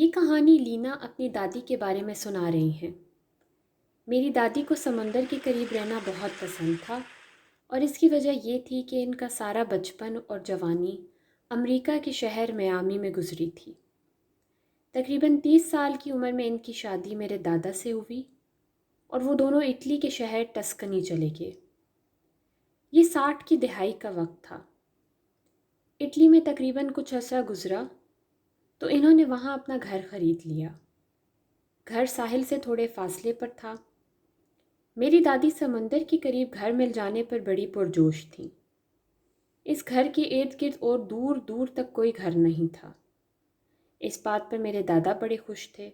یہ کہانی لینا اپنی دادی کے بارے میں سنا رہی ہیں۔ میری دادی کو سمندر کے قریب رہنا بہت پسند تھا، اور اس کی وجہ یہ تھی کہ ان کا سارا بچپن اور جوانی امریکہ کے شہر میامی میں گزری تھی۔ تقریباً 30 سال کی عمر میں ان کی شادی میرے دادا سے ہوئی، اور وہ دونوں اٹلی کے شہر ٹسکنی چلے گئے۔ یہ 60 کی دہائی کا وقت تھا۔ اٹلی میں تقریباً کچھ عرصہ گزرا تو انہوں نے وہاں اپنا گھر خرید لیا۔ گھر ساحل سے تھوڑے فاصلے پر تھا۔ میری دادی سمندر کے قریب گھر مل جانے پر بڑی پرجوش تھیں۔ اس گھر کے ارد گرد اور دور دور تک کوئی گھر نہیں تھا۔ اس بات پر میرے دادا بڑے خوش تھے،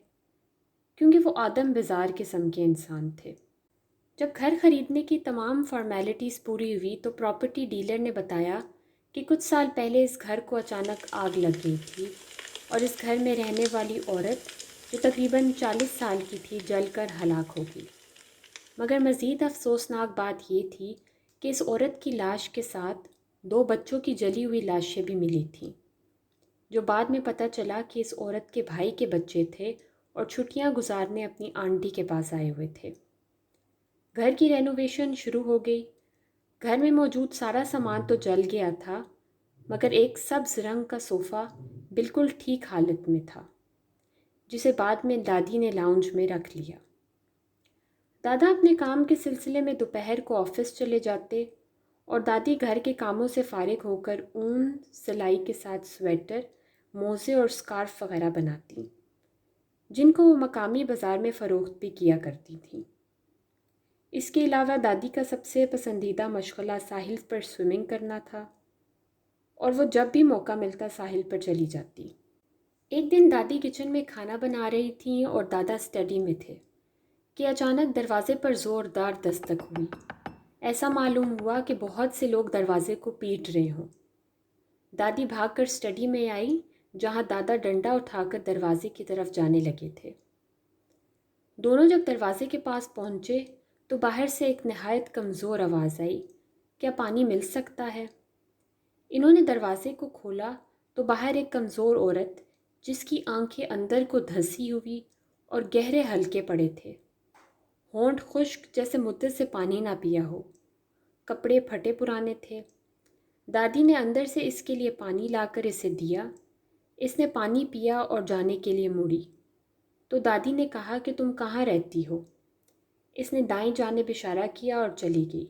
کیونکہ وہ آدم بزار قسم کے انسان تھے۔ جب گھر خریدنے کی تمام فارمیلٹیز پوری ہوئی تو پراپرٹی ڈیلر نے بتایا کہ کچھ سال پہلے اس گھر کو اچانک آگ لگ گئی تھی، اور اس گھر میں رہنے والی عورت جو تقریباً 40 سال کی تھی جل کر ہلاک ہو گئی۔ مگر مزید افسوسناک بات یہ تھی کہ اس عورت کی لاش کے ساتھ 2 بچوں کی جلی ہوئی لاشیں بھی ملی تھیں، جو بعد میں پتہ چلا کہ اس عورت کے بھائی کے بچے تھے اور چھٹیاں گزارنے اپنی آنٹی کے پاس آئے ہوئے تھے۔ گھر کی رینوویشن شروع ہو گئی۔ گھر میں موجود سارا سامان تو جل گیا تھا، مگر ایک سبز رنگ کا صوفہ بالکل ٹھیک حالت میں تھا، جسے بعد میں دادی نے لاؤنج میں رکھ لیا۔ دادا اپنے کام کے سلسلے میں دوپہر کو آفس چلے جاتے، اور دادی گھر کے کاموں سے فارغ ہو کر اون سلائی کے ساتھ سویٹر، موزے اور سکارف وغیرہ بناتی، جن کو وہ مقامی بازار میں فروخت بھی کیا کرتی تھیں۔ اس کے علاوہ دادی کا سب سے پسندیدہ مشغلہ ساحل پر سوئمنگ کرنا تھا، اور وہ جب بھی موقع ملتا ساحل پر چلی جاتی۔ ایک دن دادی کچن میں کھانا بنا رہی تھیں اور دادا اسٹڈی میں تھے کہ اچانک دروازے پر زوردار دستک ہوئی۔ ایسا معلوم ہوا کہ بہت سے لوگ دروازے کو پیٹ رہے ہوں۔ دادی بھاگ کر اسٹڈی میں آئی، جہاں دادا ڈنڈا اٹھا کر دروازے کی طرف جانے لگے تھے۔ دونوں جب دروازے کے پاس پہنچے تو باہر سے ایک نہایت کمزور آواز آئی، کیا پانی مل سکتا ہے؟ انہوں نے دروازے کو کھولا تو باہر ایک کمزور عورت، جس کی آنکھیں اندر کو دھنسی ہوئی اور گہرے حلقے پڑے تھے، ہونٹ خشک جیسے مدت سے پانی نہ پیا ہو، کپڑے پھٹے پرانے تھے۔ دادی نے اندر سے اس کے لیے پانی لا کر اسے دیا۔ اس نے پانی پیا اور جانے کے لیے مڑی تو دادی نے کہا کہ تم کہاں رہتی ہو؟ اس نے دائیں جانب اشارہ کیا اور چلی گئی۔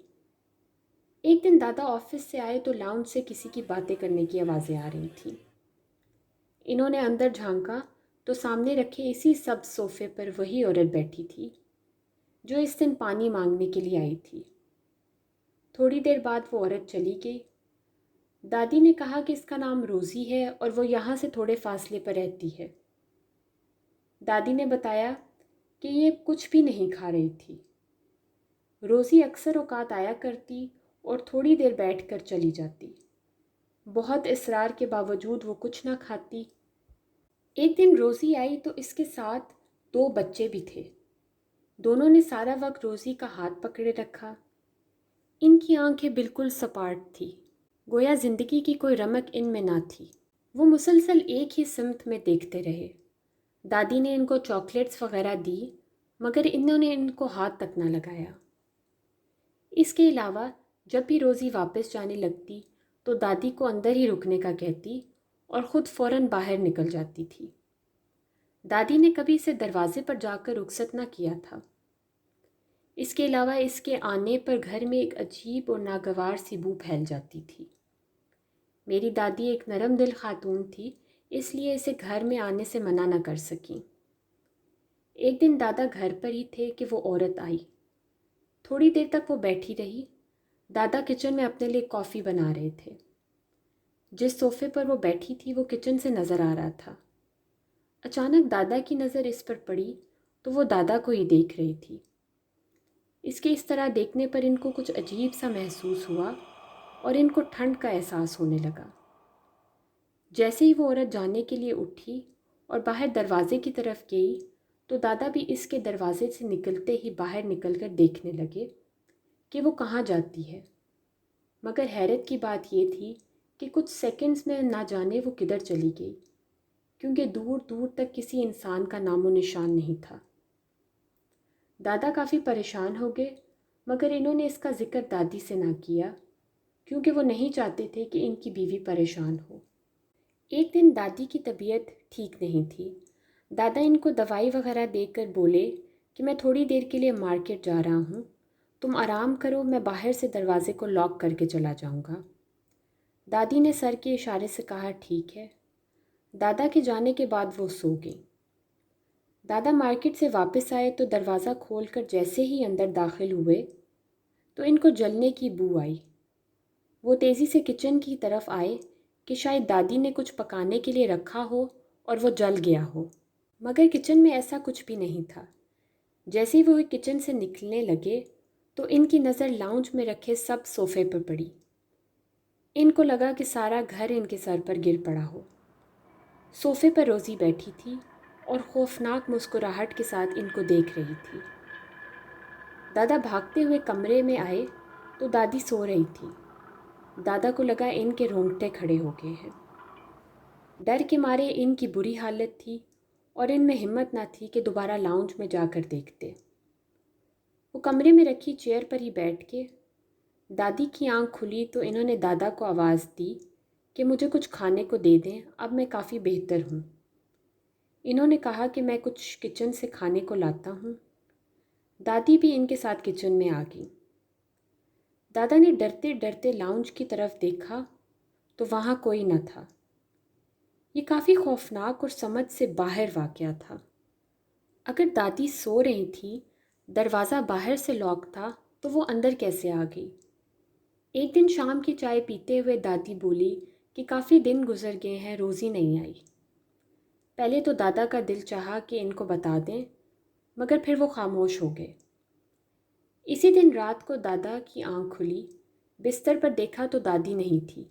ایک دن دادا آفس سے آئے تو لاؤنج سے کسی کی باتیں کرنے کی آوازیں آ رہی تھیں۔ انہوں نے اندر جھانکا تو سامنے رکھے اسی سبز صوفے پر وہی عورت بیٹھی تھی جو اس دن پانی مانگنے کے لیے آئی تھی۔ تھوڑی دیر بعد وہ عورت چلی گئی۔ دادی نے کہا کہ اس کا نام روزی ہے اور وہ یہاں سے تھوڑے فاصلے پر رہتی ہے۔ دادی نے بتایا کہ یہ کچھ بھی نہیں کھا رہی تھی۔ روزی اکثر اوقات آیا کرتی اور تھوڑی دیر بیٹھ کر چلی جاتی۔ بہت اصرار کے باوجود وہ کچھ نہ کھاتی۔ ایک دن روزی آئی تو اس کے ساتھ 2 بچے بھی تھے۔ دونوں نے سارا وقت روزی کا ہاتھ پکڑے رکھا۔ ان کی آنکھیں بالکل سپاٹ تھی، گویا زندگی کی کوئی رمق ان میں نہ تھی۔ وہ مسلسل ایک ہی سمت میں دیکھتے رہے۔ دادی نے ان کو چاکلیٹس وغیرہ دی، مگر انہوں نے ان کو ہاتھ تک نہ لگایا۔ اس کے علاوہ جب بھی روزی واپس جانے لگتی تو دادی کو اندر ہی رکنے کا کہتی اور خود فوراً باہر نکل جاتی تھی۔ دادی نے کبھی اسے دروازے پر جا کر رخصت نہ کیا تھا۔ اس کے علاوہ اس کے آنے پر گھر میں ایک عجیب اور ناگوار سی بو پھیل جاتی تھی۔ میری دادی ایک نرم دل خاتون تھی، اس لیے اسے گھر میں آنے سے منع نہ کر سکیں۔ ایک دن دادا گھر پر ہی تھے کہ وہ عورت آئی۔ تھوڑی دیر تک وہ بیٹھی رہی۔ دادا کچن میں اپنے لیے کافی بنا رہے تھے۔ جس صوفے پر وہ بیٹھی تھی وہ کچن سے نظر آ رہا تھا۔ اچانک دادا کی نظر اس پر پڑی تو وہ دادا کو ہی دیکھ رہی تھی۔ اس کے اس طرح دیکھنے پر ان کو کچھ عجیب سا محسوس ہوا اور ان کو ٹھنڈ کا احساس ہونے لگا۔ جیسے ہی وہ عورت جانے کے لیے اٹھی اور باہر دروازے کی طرف گئی تو دادا بھی اس کے دروازے سے نکلتے ہی باہر نکل کر دیکھنے لگے کہ وہ کہاں جاتی ہے۔ مگر حیرت کی بات یہ تھی کہ کچھ سیکنڈز میں نہ جانے وہ کدھر چلی گئی۔ کیونکہ دور دور تک کسی انسان کا نام و نشان نہیں تھا۔ دادا کافی پریشان ہو گئے، مگر انہوں نے اس کا ذکر دادی سے نہ کیا کیونکہ وہ نہیں چاہتے تھے کہ ان کی بیوی پریشان ہو۔ ایک دن دادی کی طبیعت ٹھیک نہیں تھی۔ دادا ان کو دوائی وغیرہ دے کر بولے کہ میں تھوڑی دیر کے لیے مارکیٹ جا رہا ہوں، تم آرام کرو، میں باہر سے دروازے کو لاک کر کے چلا جاؤں گا۔ دادی نے سر کے اشارے سے کہا ٹھیک ہے۔ دادا کے جانے کے بعد وہ سو گئی۔ دادا مارکیٹ سے واپس آئے تو دروازہ کھول کر جیسے ہی اندر داخل ہوئے تو ان کو جلنے کی بو آئی۔ وہ تیزی سے کچن کی طرف آئے کہ شاید دادی نے کچھ پکانے کے لیے رکھا ہو اور وہ جل گیا ہو، مگر کچن میں ایسا کچھ بھی نہیں تھا۔ جیسے ہی وہ کچن سے نکلنے لگے تو ان کی نظر لاؤنج میں رکھے سب صوفے پر پڑی۔ ان کو لگا کہ سارا گھر ان کے سر پر گر پڑا ہو۔ صوفے پر روزی بیٹھی تھی اور خوفناک مسکراہٹ کے ساتھ ان کو دیکھ رہی تھی۔ دادا بھاگتے ہوئے کمرے میں آئے تو دادی سو رہی تھی۔ دادا کو لگا ان کے رونگٹے کھڑے ہو گئے ہیں۔ ڈر کے مارے ان کی بری حالت تھی اور ان میں ہمت نہ تھی کہ دوبارہ لاؤنج میں جا کر دیکھتے۔ وہ کمرے میں رکھی چیئر پر ہی بیٹھ کے، دادی کی آنکھ کھلی تو انہوں نے دادا کو آواز دی کہ مجھے کچھ کھانے کو دے دیں، اب میں کافی بہتر ہوں۔ انہوں نے کہا کہ میں کچھ کچن سے کھانے کو لاتا ہوں۔ دادی بھی ان کے ساتھ کچن میں آ گئی۔ دادا نے ڈرتے ڈرتے لاؤنج کی طرف دیکھا تو وہاں کوئی نہ تھا۔ یہ کافی خوفناک اور سمجھ سے باہر واقعہ تھا۔ اگر دادی سو رہی تھی، دروازہ باہر سے لاک تھا، تو وہ اندر کیسے آ گئی؟ ایک دن شام کی چائے پیتے ہوئے دادی بولی کہ کافی دن گزر گئے ہیں، روزی نہیں آئی۔ پہلے تو دادا کا دل چاہا کہ ان کو بتا دیں، مگر پھر وہ خاموش ہو گئے۔ اسی دن رات کو دادا کی آنکھ کھلی، بستر پر دیکھا تو دادی نہیں تھی۔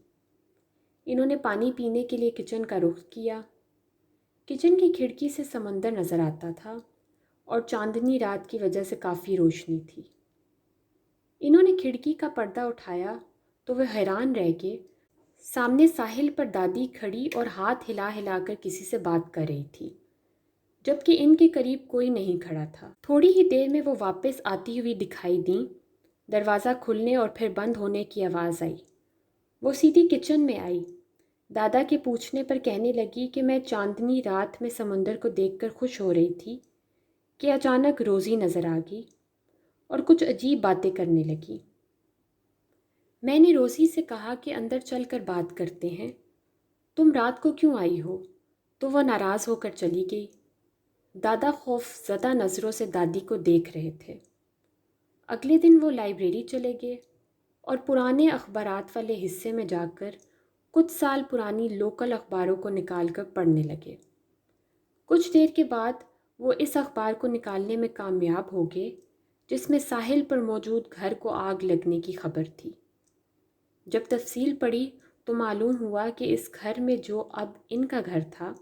انہوں نے پانی پینے کے لیے کچن کا رخ کیا۔ کچن کی کھڑکی سے سمندر نظر آتا تھا اور چاندنی رات کی وجہ سے کافی روشنی تھی۔ انہوں نے کھڑکی کا پردہ اٹھایا تو وہ حیران رہ گئے۔ سامنے ساحل پر دادی کھڑی اور ہاتھ ہلا ہلا کر کسی سے بات کر رہی تھی، جبکہ ان کے قریب کوئی نہیں کھڑا تھا۔ تھوڑی ہی دیر میں وہ واپس آتی ہوئی دکھائی دیں۔ دروازہ کھلنے اور پھر بند ہونے کی آواز آئی۔ وہ سیدھی کچن میں آئی۔ دادا کے پوچھنے پر کہنے لگی کہ میں چاندنی رات میں سمندر کو دیکھ کر خوش ہو رہی تھی کہ اچانک روزی نظر آ گئی اور کچھ عجیب باتیں کرنے لگی۔ میں نے روزی سے کہا کہ اندر چل کر بات کرتے ہیں، تم رات کو کیوں آئی ہو؟ تو وہ ناراض ہو کر چلی گئی۔ دادا خوف زدہ نظروں سے دادی کو دیکھ رہے تھے۔ اگلے دن وہ لائبریری چلے گئے اور پرانے اخبارات والے حصے میں جا کر کچھ سال پرانی لوکل اخباروں کو نکال کر پڑھنے لگے۔ کچھ دیر کے بعد وہ اس اخبار کو نکالنے میں کامیاب ہو گئے جس میں ساحل پر موجود گھر کو آگ لگنے کی خبر تھی۔ جب تفصیل پڑھی تو معلوم ہوا کہ اس گھر میں جو اب ان کا گھر تھا،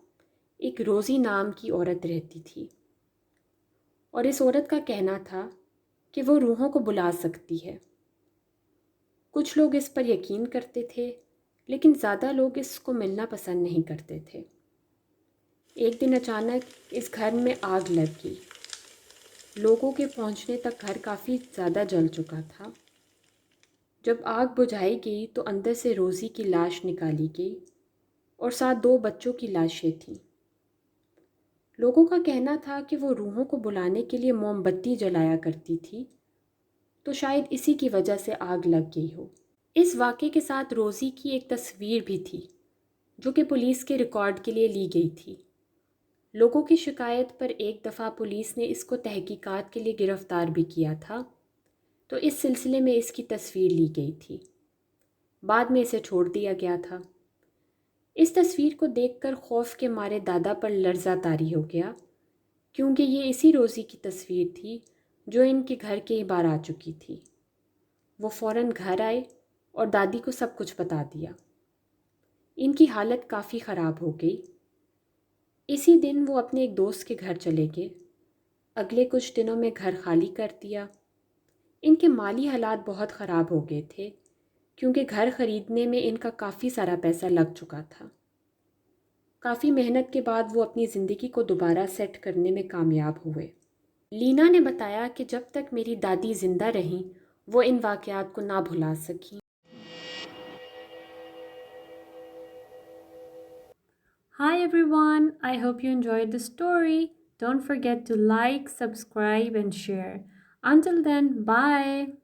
ایک روزی نام کی عورت رہتی تھی، اور اس عورت کا کہنا تھا کہ وہ روحوں کو بلا سکتی ہے۔ کچھ لوگ اس پر یقین کرتے تھے، لیکن زیادہ لوگ اس کو ملنا پسند نہیں کرتے تھے۔ ایک دن اچانک اس گھر میں آگ لگ گئی۔ لوگوں کے پہنچنے تک گھر کافی زیادہ جل چکا تھا۔ جب آگ بجھائی گئی تو اندر سے روزی کی لاش نکالی گئی اور ساتھ 2 بچوں کی لاشیں تھیں۔ لوگوں کا کہنا تھا کہ وہ روحوں کو بلانے کے لیے موم بتی جلایا کرتی تھی، تو شاید اسی کی وجہ سے آگ لگ گئی ہو۔ اس واقعے کے ساتھ روزی کی ایک تصویر بھی تھی جو کہ پولیس کے ریکارڈ کے لیے لی گئی تھی۔ لوگوں کی شکایت پر ایک دفعہ پولیس نے اس کو تحقیقات کے لیے گرفتار بھی کیا تھا، تو اس سلسلے میں اس کی تصویر لی گئی تھی۔ بعد میں اسے چھوڑ دیا گیا تھا۔ اس تصویر کو دیکھ کر خوف کے مارے دادا پر لرزہ طاری ہو گیا، کیونکہ یہ اسی روزی کی تصویر تھی جو ان کے گھر کئی بار آ چکی تھی۔ وہ فوراً گھر آئے اور دادی کو سب کچھ بتا دیا۔ ان کی حالت کافی خراب ہو گئی۔ اسی دن وہ اپنے ایک دوست کے گھر چلے گئے۔ اگلے کچھ دنوں میں گھر خالی کر دیا۔ ان کے مالی حالات بہت خراب ہو گئے تھے کیونکہ گھر خریدنے میں ان کا کافی سارا پیسہ لگ چکا تھا۔ کافی محنت کے بعد وہ اپنی زندگی کو دوبارہ سیٹ کرنے میں کامیاب ہوئے۔ لینا نے بتایا کہ جب تک میری دادی زندہ رہیں وہ ان واقعات کو نہ بھلا سکیں۔ Hi everyone, I hope you enjoyed the story. Don't forget to like, subscribe and share. Until then, bye.